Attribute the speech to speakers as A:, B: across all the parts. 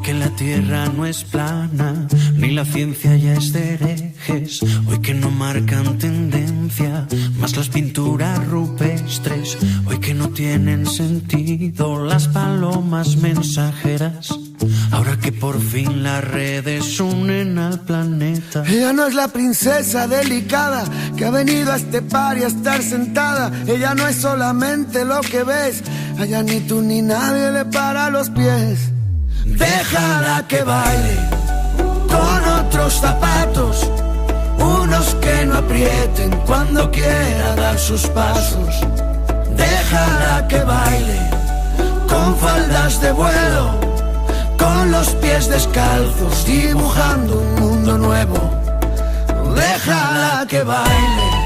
A: que la tierra no es plana, ni la ciencia ya es de herejes. Hoy que no marcan tendencia, más las pinturas rupestres. Hoy que no tienen sentido las palomas mensajeras. Ahora que por fin las redes unen al planeta.
B: Ella no es la princesa delicada que ha venido a este party a estar sentada. Ella no es solamente lo que ves. Allá ni tú ni nadie le para los pies. Déjala que baile con otros zapatos, unos que no aprieten cuando quiera dar sus pasos. Déjala que baile con faldas de vuelo, con los pies descalzos, dibujando un mundo nuevo. Déjala que baile.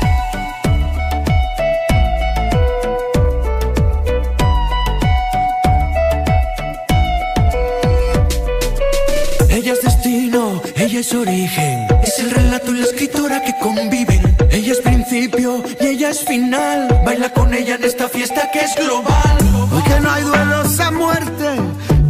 A: Ella es destino, ella es origen, es el relato y la escritora que conviven. Ella es principio y ella es final. Baila con ella en esta fiesta que es global.
B: Hoy que no hay duelos a muerte,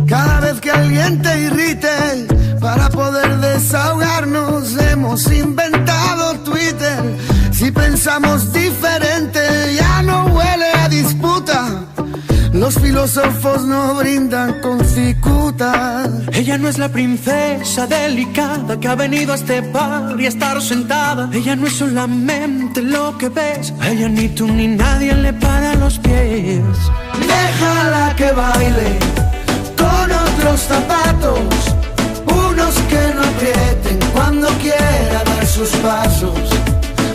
B: cada vez que alguien te irrite, para poder desahogarnos hemos inventado Twitter. Si pensamos diferente ya no huele a disputa. Los filósofos no brindan con cicuta.
A: Ella no es la princesa delicada que ha venido a este par y a estar sentada. Ella no es solamente lo que ves. A ella ni tú ni nadie le para los pies.
B: Déjala que baile con otros zapatos, unos que no aprieten cuando quiera dar sus pasos.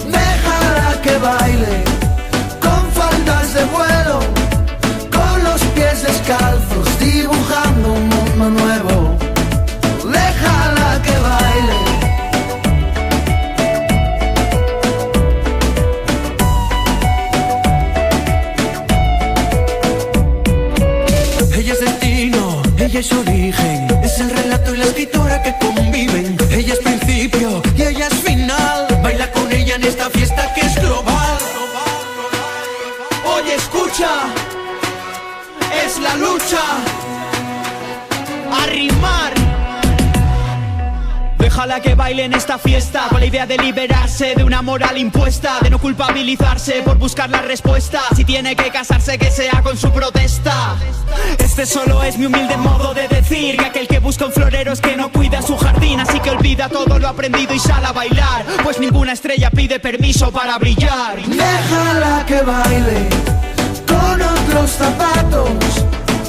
B: Déjala que baile con faldas de vuelo, con los pies descalzos, dibujando un mundo nuevo. Déjala que baile.
A: Ella es destino, ella es origen, es el relato y la escritora que conviven. Ella es principio y ella es final. Baila con ella en esta fiesta que es global.
B: Oye, escucha, es la lucha.
C: A rimar. Déjala que baile en esta fiesta, con la idea de liberarse de una moral impuesta, de no culpabilizarse por buscar la respuesta. Si tiene que casarse, que sea con su protesta. Este solo es mi humilde modo de decir que aquel que busca un florero es que no cuida su jardín. Así que olvida todo lo aprendido y sal a bailar, pues ninguna estrella pide permiso para brillar.
B: Déjala que baile con otros zapatos,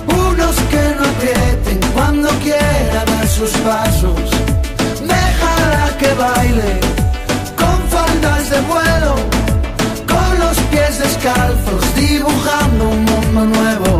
B: unos que no aprieten cuando quiera dar sus pasos. Déjala que baile con faldas de vuelo, con los pies descalzos, dibujando un mundo nuevo.